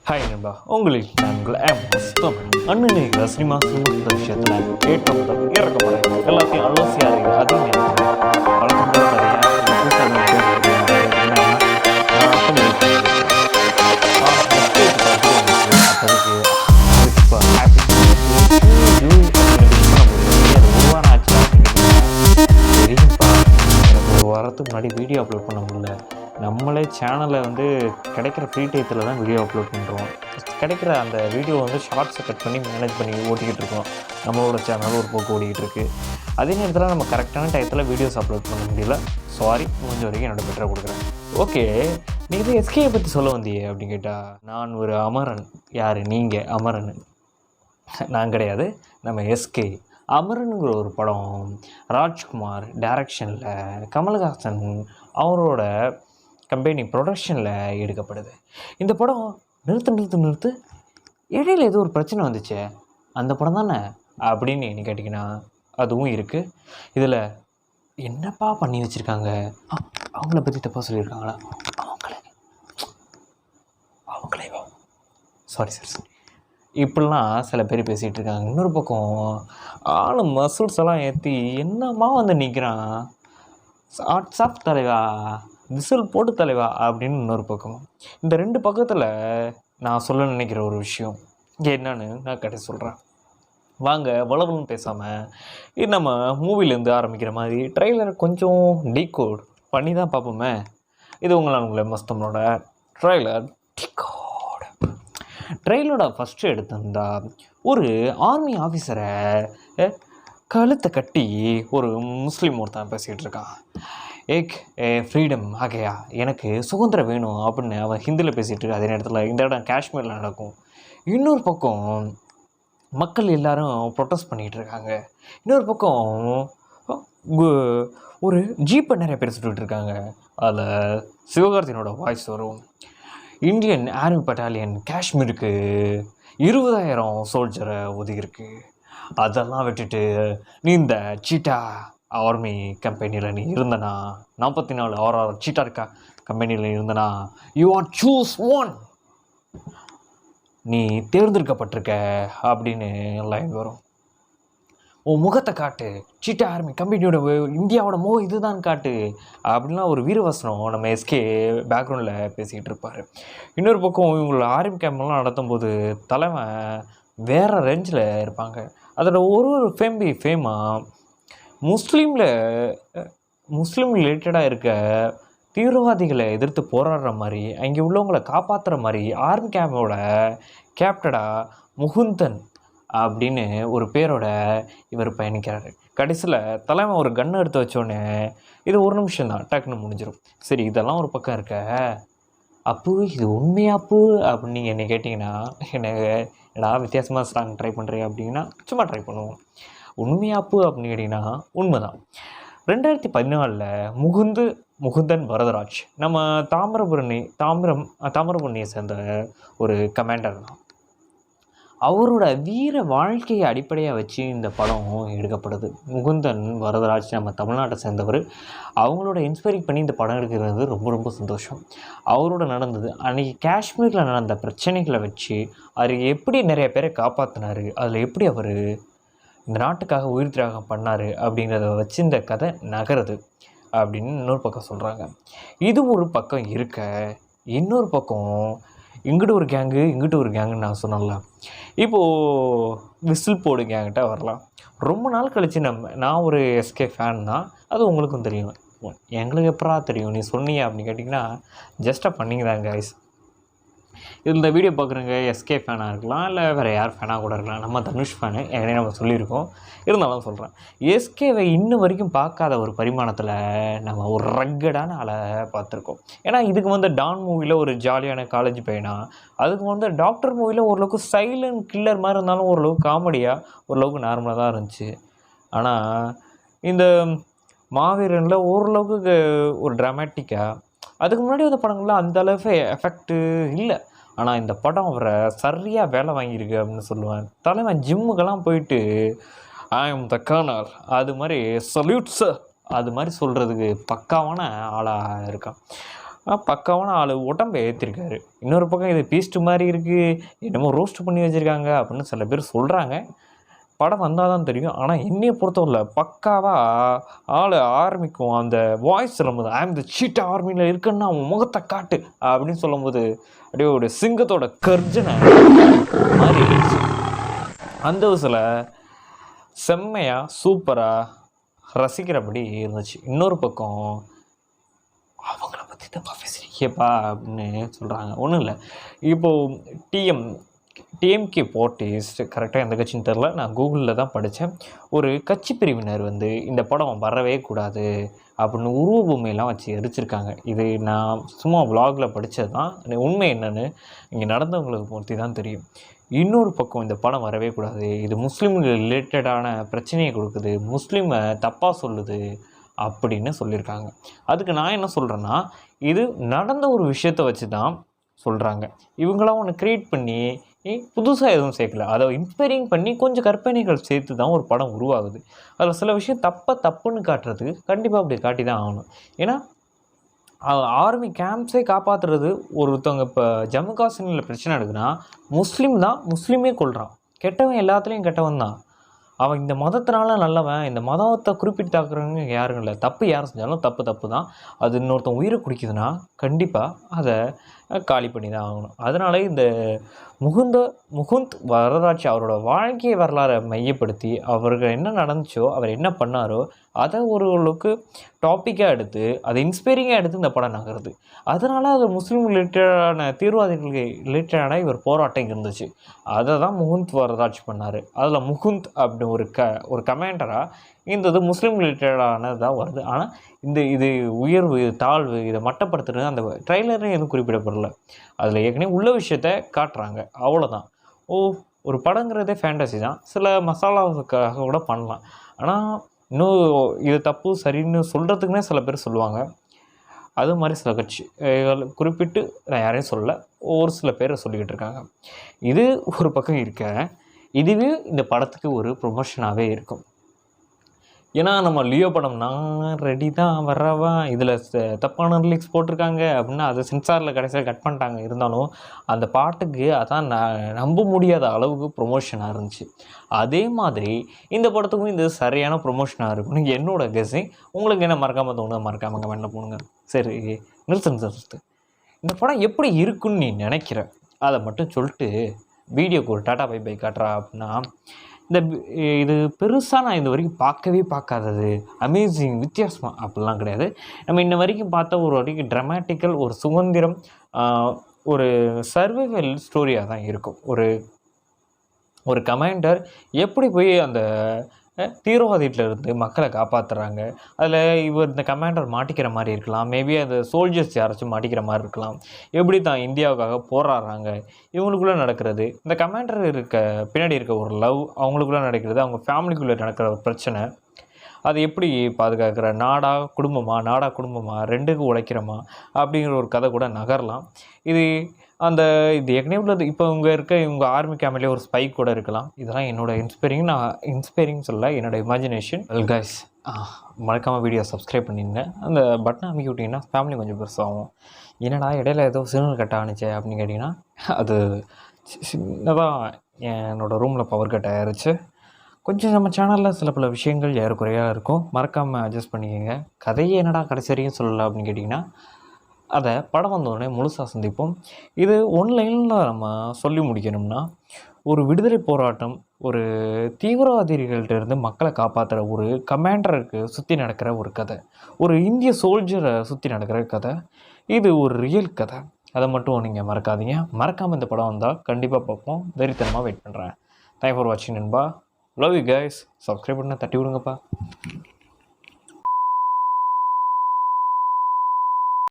Hi நண்பா, உங்களுக்கு நான் உங்களை அண்ணனுக்கு சினிமா சினிமா விஷயத்தில் ஏற்றம் முதல் இறக்கப்பட எல்லாத்தையும் அலசி அறிவு அதே நேரத்தில் வழக்கம் போல வரத்துக்கு முன்னாடி வீடியோ அப்லோட் பண்ண முடியல. நம்மளே சேனலை கிடைக்கிற ஃப்ரீ டயத்தில் தான் வீடியோ அப்லோட் பண்ணுறோம். கிடைக்கிற அந்த வீடியோ ஷார்ட்ஸை கட் பண்ணி மேனேஜ் பண்ணி ஓட்டிக்கிட்டு இருக்கோம். நம்மளோட சேனல் ஒரு போக்கு ஓடிக்கிட்டு இருக்குது. அதே நேரத்தில் நம்ம கரெக்டான டயத்தில் வீடியோஸ் அப்லோட் பண்ண முடியல. சாரி, முடிஞ்ச வரைக்கும் என்னோட பெட்டராக கொடுக்குறேன். ஓகே, நீ இதை எஸ்கேயை பற்றி சொல்ல வந்தியே அப்படின்னு கேட்டால், நான் ஒரு அமரன். யார் நீங்கள்? அமரன் நான் கிடையாது, நம்ம எஸ்கே. அமரனுங்கிற ஒரு படம் ராஜ்குமார் டைரக்ஷனில் கமல்ஹாசன் அவரோட கம்பெனி ப்ரொடக்ஷனில் எடுக்கப்படுது. இந்த படம் நிறுத்து இடையில ஏதோ ஒரு பிரச்சனை வந்துச்சு, அந்த படம் தானே அப்படின்னு என்ன கேட்டிங்கன்னா அதுவும் இருக்குது. இதில் என்னப்பா பண்ணி வச்சுருக்காங்க? அவங்கள பற்றி தப்பாக சொல்லியிருக்காங்களா? அவங்களே சாரி சார் இப்படிலாம் சில பேர் பேசிகிட்டு இருக்காங்க. இன்னொரு பக்கம் ஆளும் மசூல்ஸ் எல்லாம் ஏற்றி என்னம்மா நிற்கிறான், வாட்ஸ்அப் தலைவா, விசில் போட்டு தலைவா அப்படின்னு இன்னொரு பக்கம். இந்த ரெண்டு பக்கத்தில் நான் சொல்ல நினைக்கிற ஒரு விஷயம் என்னன்னு நான் கடைசி சொல்கிறேன். வாங்க வளவலும் பேசாமல் இது நம்ம மூவிலேருந்து ஆரம்பிக்கிற மாதிரி ட்ரெய்லரை கொஞ்சம் டீகோட் பண்ணி தான் பார்ப்போமே. இது உங்களை மஸ்தமனோட ட்ரெய்லர் டீகோட். ட்ரெயிலோட ஃபஸ்ட்டு எடுத்திருந்தா ஒரு ஆர்மி ஆஃபீஸரை கழுத்தை கட்டி ஒரு முஸ்லீம் ஒருத்தன் பேசிகிட்டு இருக்கான். ஃப்ரீடம் ஆகையா, எனக்கு சுதந்திரம் வேணும் அப்படின்னு அவன் ஹிந்தியில் பேசிகிட்டு இருக்கா. அதே நேரத்தில் இந்த இடம் காஷ்மீரில் நடக்கும். இன்னொரு பக்கம் மக்கள் எல்லாரும் ப்ரொட்டஸ்ட் பண்ணிகிட்டு இருக்காங்க. இன்னொரு பக்கம் ஒரு ஜீப்பை நிறைய பேர் சுட்டுட்டு இருக்காங்க. அதில் சிவகார்த்தியனோட வாய்ஸ் வரும். இந்தியன் ஆர்மி பட்டாலியன் காஷ்மீருக்கு 20,000 சோல்ஜரை ஒதுக்கியிருக்கு. அதெல்லாம் விட்டுட்டு நீ இந்த சீட்டா ஆர்மி கம்பெனியில் நீ இருந்தனா, 44 RR சீட்டா இருக்கா கம்பெனியில் இருந்தனா, யூ ஆர் சூஸ் ஒன், நீ தேர்ந்தெடுக்கப்பட்டிருக்க அப்படின்னு லைன் வரும். உன் முகத்தை காட்டு, சீட்டா ஆர்மி கம்பெனியோட இந்தியாவோட இதுதான் காட்டு அப்படின்லாம் ஒரு வீரவசனம் நம்ம எஸ்கே பேக்ரவுண்டில் பேசிக்கிட்டு இருப்பார். இன்னொரு பக்கம் இவங்களோட ஆர்மி கேம்ப்லாம் நடத்தும் போது தலைவன் வேறு ரேஞ்சில் இருப்பாங்க. அதோட ஒரு ஃபேமாக முஸ்லீம் ரிலேட்டடாக இருக்க தீவிரவாதிகளை எதிர்த்து போராடுற மாதிரி, அங்கே உள்ளவங்களை காப்பாற்றுற மாதிரி ஆர்மி கேம்போட கேப்டனாக முகுந்தன் அப்படின்னு ஒரு பேரோட இவர் பயணிக்கிறாரு. கடைசியில் தலைமை ஒரு கன்னை எடுத்து வச்சோடனே இது ஒரு நிமிஷம் தான் டக்குன்னு முடிஞ்சிடும். சரி, இதெல்லாம் ஒரு பக்கம் இருக்க, அப்பு இது உண்மையாப்பு அப்படின்னு நீங்கள் என்னை கேட்டிங்கன்னா, என்னடா வித்தியாசமாக ஸ்லாங் ட்ரை பண்ணுறீங்க அப்படின்னா சும்மா ட்ரை பண்ணுவோம். உண்மையாப்பு அப்படின்னு கேட்டிங்கன்னா உண்மைதான். 2014 முகுந்தன் வரதராஜ் நம்ம தாமிரபரணியை சேர்ந்த ஒரு கமாண்டர் தான். அவரோட வீர வாழ்க்கையை அடிப்படையாக வச்சு இந்த படம் எடுக்கப்படுது. முகுந்தன் வரதராஜ் நம்ம தமிழ்நாட்டை சேர்ந்தவர். அவங்களோட இன்ஸ்பைரிங் பண்ணி இந்த படம் எடுக்கிறது ரொம்ப ரொம்ப சந்தோஷம். அவரோட நடந்தது அன்றைக்கி காஷ்மீரில் நடந்த பிரச்சனைகளை வச்சு அவர் எப்படி நிறைய பேரை காப்பாற்றினார், அதில் எப்படி அவர் இந்த நாட்டுக்காக உயிர் தியாகம் பண்ணார் அப்படிங்கிறத வச்சு இந்த கதை நகருது அப்படின்னு இன்னொரு பக்கம் சொல்கிறாங்க. இது ஒரு பக்கம் இருக்க, இன்னொரு பக்கம் இங்கிட்ட ஒரு கேங்குன்னு நான் சொன்னல. இப்போது விசில் போடு கேங்கிட்ட வரலாம். ரொம்ப நாள் கழித்து நான் ஒரு எஸ்கே ஃபேன் தான், அது உங்களுக்கும் தெரியும். எங்களுக்கு எப்படா தெரியும் நீ சொன்னீங்க அப்படின்னு கேட்டிங்கன்னா ஜஸ்ட்டாக பண்ணிங்க தான் கைஸ். இந்த வீடியோ பார்க்குறவங்க எஸ்கே ஃபேனாக இருக்கலாம், இல்லை வேறு யார் ஃபேனாக கூட இருக்கலாம். நம்ம தனுஷ் ஃபேனு ஏற்கனவே நம்ம சொல்லியிருக்கோம், இருந்தாலும் சொல்கிறேன். எஸ்கேவை இன்னும் வரைக்கும் பார்க்காத ஒரு பரிமாணத்தில் நம்ம ஒரு ரக்கடான ஆளை பார்த்துருக்கோம். ஏன்னா இதுக்கு டான் மூவியில் ஒரு ஜாலியான காலேஜ் பையனா, அதுக்கு டாக்டர் மூவியில் ஓரளவுக்கு சைலண்ட் கில்லர் மாதிரி இருந்தாலும் ஓரளவுக்கு காமெடியாக ஓரளவுக்கு நார்மலாக தான் இருந்துச்சு. ஆனால் இந்த மாவீரனில் ஓரளவுக்கு ஒரு ட்ராமேட்டிக்காக, அதுக்கு முன்னாடி வந்த படங்கள்லாம் அந்த அளவுக்கு எஃபெக்ட்டு இல்லை. ஆனால் இந்த படம் அவரை சரியாக வேலை வாங்கியிருக்கு அப்படின்னு சொல்லுவேன். தலைவன் ஜிம்முக்கெல்லாம் போயிட்டு ஐ எம் த கர்னல் அது மாதிரி சல்யூட் சார் அது மாதிரி சொல்கிறதுக்கு பக்காவான ஆளாக இருக்கான். பக்காவான ஆள் உடம்பை ஏற்றிருக்காரு. இன்னொரு பக்கம் இது பீஸ்ட் மாதிரி இருக்குது, என்னமோ ரோஸ்ட் பண்ணி வச்சுருக்காங்க அப்படின்னு சில பேர் சொல்கிறாங்க. படம் வந்தால் தான் தெரியும். ஆனால் என்னைய பொறுத்தவரையில் பக்காவாக ஆள் ஆரம்பிக்கும் அந்த வாய்ஸ் சொல்லும்போது, ஐ ஆம் த சீட்டா ஆர்மியில் இருக்குன்னா அவன் முகத்தை காட்டு அப்படின்னு சொல்லும்போது அப்படியே ஒரு சிங்கத்தோட கர்ஜனை மாதிரி இருந்துச்சு. அந்த விஷயத்தில் செம்மையாக சூப்பராக ரசிக்கிறபடி இருந்துச்சு. இன்னொரு பக்கம் அவங்கள பற்றி தப்பாக பேசுகிறீங்கப்பா அப்படின்னு சொல்கிறாங்க. ஒன்றும் இல்லை, இப்போது டிஎம்கே பார்ட்டிஸ்ட் கரெக்டாக எந்த கட்சின்னு தெரில, நான் கூகுளில் தான் படித்தேன். ஒரு கட்சி பிரிவினர் இந்த படம் வரவே கூடாது அப்படின்னு உருவபொம்மையெல்லாம் வச்சு எரிச்சிருக்காங்க. இது நான் சும்மா விலாகில் படித்தது தான். உண்மை என்னென்னு இங்கே நடந்தவங்களுக்கு பொறுத்து தான் தெரியும். இன்னொரு பக்கம் இந்த படம் வரவே கூடாது, இது முஸ்லீம் ரிலேட்டடான பிரச்சனையை கொடுக்குது, முஸ்லீமை தப்பாக சொல்லுது அப்படின்னு சொல்லியிருக்காங்க. அதுக்கு நான் என்ன சொல்கிறேன்னா, இது நடந்த ஒரு விஷயத்தை வச்சு தான் சொல்கிறாங்க. இவங்களாம் ஒன்று க்ரியேட் பண்ணி புதுசாக எதுவும் சேர்க்கல, அதை இன்ஸ்பைரிங் பண்ணி கொஞ்சம் கற்பனைகள் சேர்த்து தான் ஒரு படம் உருவாகுது. அதில் சில விஷயம் தப்புன்னு காட்டுறதுக்கு கண்டிப்பாக அப்படி காட்டி தான் ஆகணும். ஏன்னா ஆர்மி கேம்ப்ஸே காப்பாற்றுறது ஒருத்தவங்க. இப்போ ஜம்மு காஷ்மீரில் பிரச்சனை நடக்குதுன்னா முஸ்லீமே கொள்கிறான். கெட்டவன் எல்லாத்துலேயும் கெட்டவன் தான். அவன் இந்த மதத்தினால நல்லவன், இந்த மதத்தை குறிப்பிட்டு தாக்குறவங்க யாரும் இல்லை. தப்பு யார் செஞ்சாலும் தப்பு தான். அது இன்னொருத்தன் உயிரை குடிக்குதுன்னா கண்டிப்பாக அதை காலி பண்ணி தான் ஆகணும். அதனால இந்த முகுந்த் வரதராஜ் அவரோட வாழ்க்கை வரலாறை மையப்படுத்தி அவர்கள் என்ன நடந்துச்சோ, அவர் என்ன பண்ணாரோ அதை ஓரளவுக்கு டாப்பிக்காக எடுத்து அதை இன்ஸ்பைரிங்காக எடுத்து இந்த படம் நகருது. அதனால் அது முஸ்லீம் ரிலேட்டடான தீவிரவாதிகளுக்கு ரிலேட்டடான இவர் போராட்டம் இருந்துச்சு. அதை தான் முகுந்த் வரதராஜ் பண்ணார். அதில் முகுந்த் அப்படி ஒரு கமாண்டராக இது முஸ்லீம் ரிலேட்டடானதாக வருது. ஆனால் இது உயர்வு தாழ்வு இதை மட்டப்படுத்துறது அந்த ட்ரைலரையும் எதுவும் குறிப்பிடப்படலை. அதில் ஏற்கனவே உள்ள விஷயத்த காட்டுறாங்க, அவ்வளோதான். ஒரு படங்கிறதே ஃபேண்டசி தான். சில மசாலாவுக்காக கூட பண்ணலாம். ஆனால் இன்னும் இது தப்பு சரின்னு சொல்கிறதுக்குன்னே சில பேர் சொல்லுவாங்க. அது மாதிரி சில கட்சி குறிப்பிட்டு நான் யாரையும் சொல்லலை, ஒரு சில பேர் சொல்லிக்கிட்டு இருக்காங்க. இது ஒரு பக்கம் இருக்க, இதுவே இந்த படத்துக்கு ஒரு ப்ரொமோஷனாகவே இருக்கும். ஏன்னா நம்ம லியோ படம் நான் ரெடி தான் வர்றவா, இதில் தப்பான ரிலீக்ஸ் போட்டிருக்காங்க அப்படின்னா அதை சென்சாரில் கடைசியில் கட் பண்ணிட்டாங்க. இருந்தாலும் அந்த பாட்டுக்கு அதான் நம்ப முடியாத அளவுக்கு ப்ரொமோஷனாக இருந்துச்சு. அதே மாதிரி இந்த படத்துக்கும் இது சரியான ப்ரொமோஷனாக இருக்கும்னு என்னோட கெஸ்ஸிங். உங்களுக்கு என்ன மறக்காமல் தோணுது மறக்காமல் கமெண்ட்டில் போடுங்க. சரி, நிறுத்து. இந்த படம் எப்படி இருக்குன்னு நீ நினைக்கிற அதை மட்டும் சொல்லிட்டு வீடியோக்கு ஒரு டாட்டா பை காட்டுறா அப்படின்னா, இது பெருசாக நான் இது வரைக்கும் பார்க்கவே பார்க்காதது அமேசிங் வித்தியாசமாக அப்படிலாம் கிடையாது. நம்ம இன்ன வரைக்கும் பார்த்த ஒரு வரைக்கும் ட்ராமாட்டிக்கல் ஒரு சுதந்திரம் ஒரு சர்வைவல் ஸ்டோரியாக தான் இருக்கும். ஒரு கமாண்டர் எப்படி போய் அந்த தீவிரவாதிகிட்டேருந்து மக்களை காப்பாற்றுறாங்க. அதில் இவர் இந்த கமாண்டர் மாட்டிக்கிற மாதிரி இருக்கலாம், மேபி அந்த சோல்ஜர்ஸ் யாராச்சும் மாட்டிக்கிற மாதிரி இருக்கலாம். எப்படி தான் இந்தியாவுக்காக போராடுறாங்க, இவங்களுக்குள்ளே நடக்கிறது, இந்த கமாண்டர் பின்னாடி இருக்க ஒரு லவ், அவங்களுக்குள்ளே நடக்கிறது, அவங்க ஃபேமிலிக்குள்ளே நடக்கிற ஒரு பிரச்சனை, அதை எப்படி பாதுகாக்கிற, நாடா குடும்பமா ரெண்டுக்கும் உழைக்கிறோமா அப்படிங்கிற ஒரு கதை கூட நகரலாம். இது ஏற்கனவே உள்ளது. இப்போ இவங்க ஆர்மி கேம்ப்லேயே ஒரு ஸ்பை கூட இருக்கலாம். இதெல்லாம் என்னோட நான் இன்ஸ்பைரிங் சொல்ல, என்னோட இமேஜினேஷன். வெல் கைஸ், மறக்காமல் வீடியோ சப்ஸ்கிரைப் பண்ணிடுங்க. அந்த பட்டனை அமைக்கி விட்டிங்கன்னா ஃபேமிலி கொஞ்சம் பெருசாகும். என்னடா இடையில ஏதோ சிக்னல் கட் ஆனிச்சே அப்படின்னு கேட்டிங்கன்னா, அது சின்னதாக என்னோடய ரூமில் பவர் கட் ஆகிருச்சு. கொஞ்சம் நம்ம சேனலில் சில பல விஷயங்கள் ஏறக்குறையாக இருக்கும், மறக்காமல் அட்ஜஸ்ட் பண்ணிக்கோங்க. கதையை என்னடா கடைசி வரைக்கும் சொல்லலை அப்படின்னு கேட்டிங்கன்னா, அதை படம் வந்தோடனே முழுசாக சந்திப்போம். இது ஒன்லைனில் நம்ம சொல்லி முடிக்கணும்னா, ஒரு விடுதலை போராட்டம், ஒரு தீவிரவாதிகள்கிட்டருந்து மக்களை காப்பாற்றுற ஒரு கமாண்டருக்கு சுற்றி நடக்கிற ஒரு கதை, ஒரு இந்திய சோல்ஜரை சுற்றி நடக்கிற கதை. இது ஒரு ரியல் கதை. அதை மட்டும் நீங்கள் மறக்காதீங்க. மறக்காமல் இந்த படம் வந்தால் கண்டிப்பாக பார்ப்போம். வெறித்தனமாக வெயிட் பண்ணுறேன். தேங்க் ஃபார் வாட்சிங் நண்பா. Love you guys. சப்ஸ்கிரைப் பண்ண தட்டி விடுங்கப்பா.